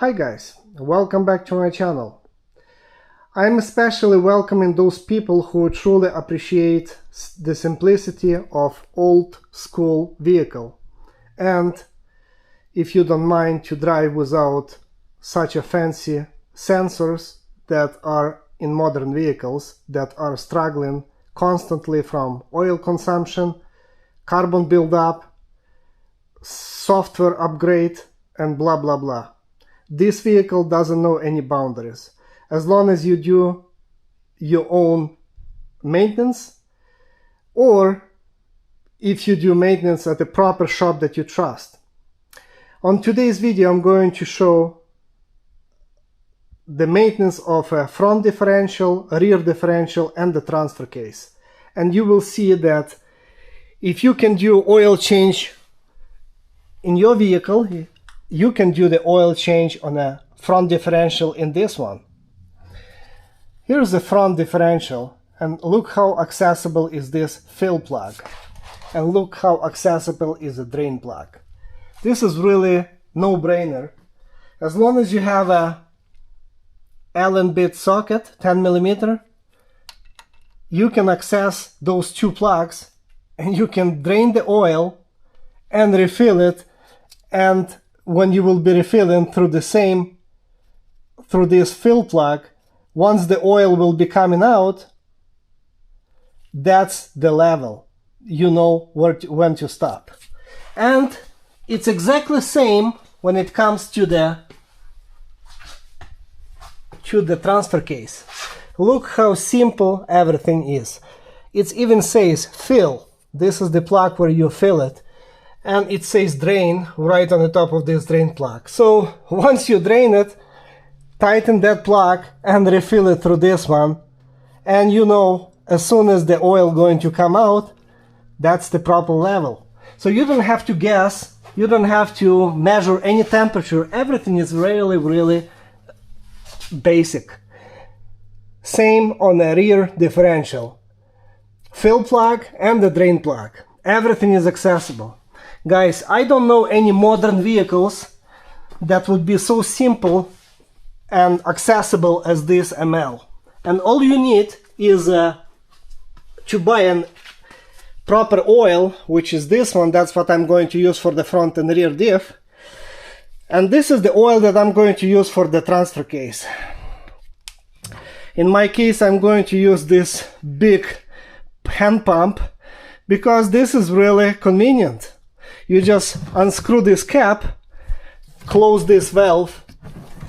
Hi guys, welcome back to my channel. I'm especially welcoming those people who truly appreciate the simplicity of old school vehicle, and if you don't mind to drive without such a fancy sensors that are in modern vehicles that are struggling constantly from oil consumption, carbon buildup, software upgrade, and blah blah blah. This vehicle doesn't know any boundaries. As long as you do your own maintenance, or if you do maintenance at a proper shop that you trust. On today's video, I'm going to show the maintenance of a front differential, rear differential, and the transfer case. And you will see that if you can do oil change in your vehicle, you can do the oil change on a front differential in this one. Here's the front differential, and look how accessible is this fill plug, and look how accessible is the drain plug. This is really no-brainer. As long as you have a Allen bit socket, 10mm, you can access those two plugs and you can drain the oil and refill it, and when you will be refilling through this fill plug, once the oil will be coming out, that's the level. You know when to stop. And it's exactly the same when it comes to the transfer case. Look how simple everything is. It even says fill. This is the plug where you fill it. And it says drain right on the top of this drain plug. So once you drain it, tighten that plug and refill it through this one. And you know, as soon as the oil going to come out, that's the proper level. So you don't have to guess, you don't have to measure any temperature. Everything is really basic. Same on the rear differential. Fill plug and the drain plug. Everything is accessible. Guys, I don't know any modern vehicles that would be so simple and accessible as this ML. And all you need is to buy a proper oil, which is this one. That's what I'm going to use for the front and rear diff. And this is the oil that I'm going to use for the transfer case. In my case, I'm going to use this big hand pump because this is really convenient. You just unscrew this cap, close this valve,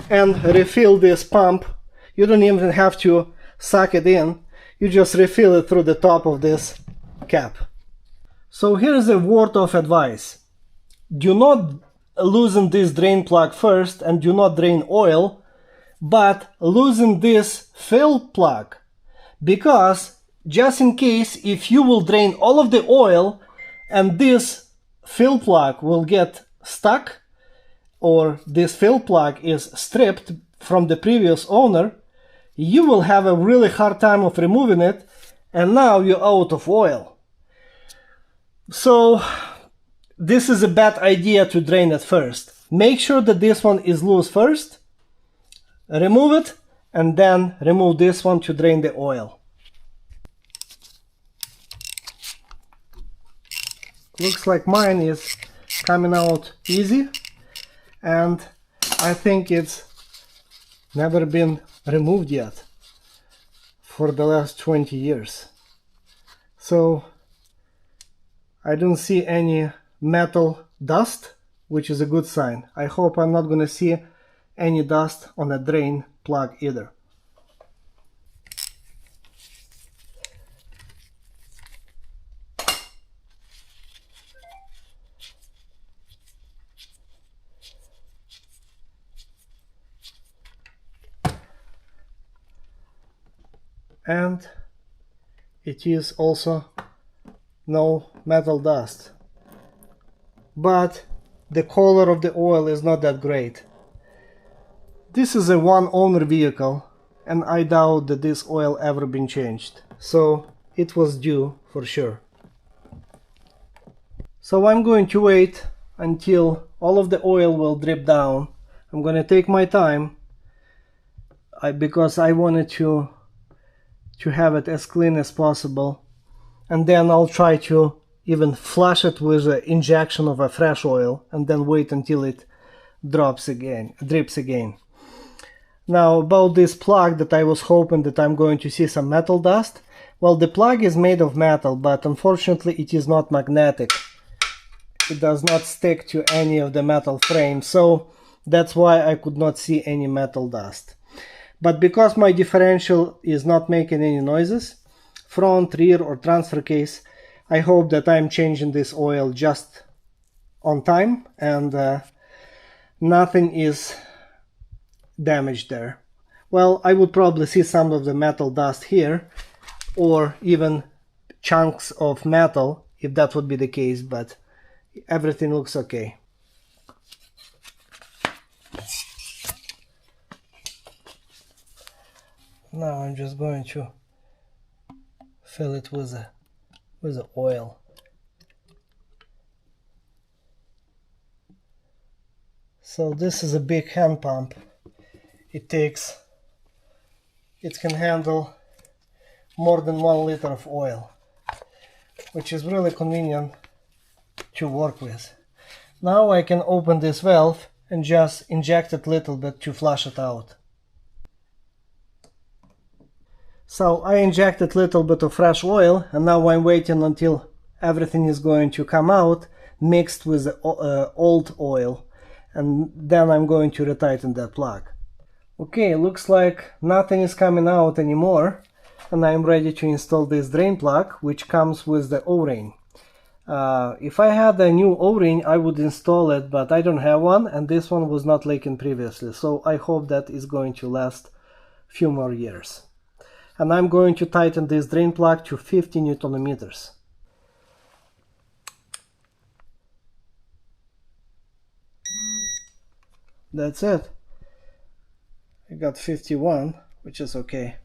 and refill this pump. You don't even have to suck it in. You just refill it through the top of this cap. So here's a word of advice. Do not loosen this drain plug first and do not drain oil, but loosen this fill plug, because just in case if you will drain all of the oil and this fill plug will get stuck, or this fill plug is stripped from the previous owner, you will have a really hard time of removing it, and now you're out of oil. So this is a bad idea to drain it first. Make sure that this one is loose first, remove it, and then remove this one to drain the oil. Looks like mine is coming out easy, and I think it's never been removed yet for the last 20 years. So I don't see any metal dust, which is a good sign. I hope I'm not gonna see any dust on a drain plug either. And it is also no metal dust, but the color of the oil is not that great. This is a one owner vehicle, and I doubt that this oil ever been changed, so it was due for sure. So I'm going to wait until all of the oil will drip down I'm gonna take my time because I wanted to have it as clean as possible, and then I'll try to even flush it with an injection of a fresh oil and then wait until it drips again. Now about this plug that I was hoping that I'm going to see some metal dust. Well, the plug is made of metal, but unfortunately it is not magnetic. It does not stick to any of the metal frames, so that's why I could not see any metal dust. But because my differential is not making any noises, front, rear or transfer case, I hope that I'm changing this oil just on time and nothing is damaged there. Well, I would probably see some of the metal dust here, or even chunks of metal if that would be the case, but everything looks okay. Now I'm just going to fill it with the oil. So this is a big hand pump. It can handle more than 1 liter of oil, which is really convenient to work with. Now I can open this valve and just inject it a little bit to flush it out. So I injected a little bit of fresh oil, and now I'm waiting until everything is going to come out mixed with the old oil, and then I'm going to retighten that plug. Okay, looks like nothing is coming out anymore, and I'm ready to install this drain plug, which comes with the O-ring. If I had a new O-ring, I would install it, but I don't have one, and this one was not leaking previously, so I hope that is going to last a few more years. And I'm going to tighten this drain plug to 50 Newton meters. That's it. I got 51, which is okay.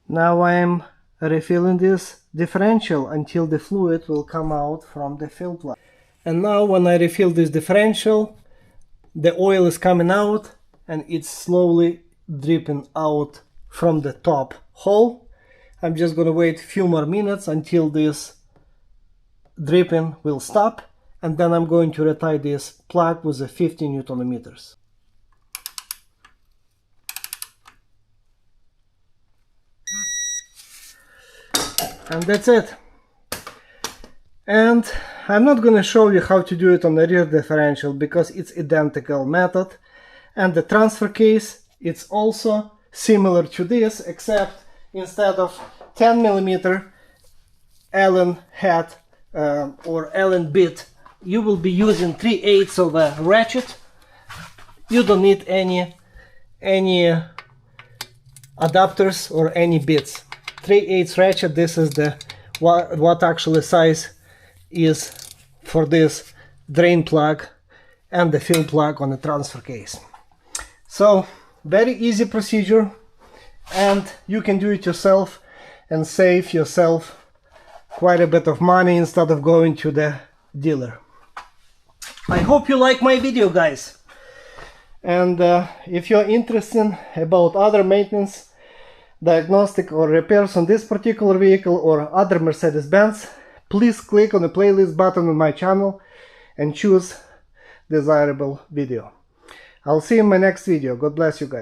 Now I'm refilling this differential until the fluid will come out from the fill plug. And now when I refill this differential, the oil is coming out and it's slowly dripping out from the top hole. I'm just gonna wait a few more minutes until this dripping will stop, and then I'm going to retie this plug with a 50 Newton meters. And that's it. And I'm not going to show you how to do it on the rear differential because it's identical method, and the transfer case, it's also similar to this, except instead of 10mm Allen head or Allen bit, you will be using 3/8 of a ratchet. You don't need any adapters or any bits. 3/8 ratchet, this is the what actually size is for this drain plug and the fill plug on the transfer case. So very easy procedure, and you can do it yourself and save yourself quite a bit of money instead of going to the dealer. I hope you like my video, guys, and if you're interested about other maintenance, diagnostic or repairs on this particular vehicle or other Mercedes-Benz, please click on the playlist button on my channel and choose desirable video. I'll see you in my next video. God bless you guys.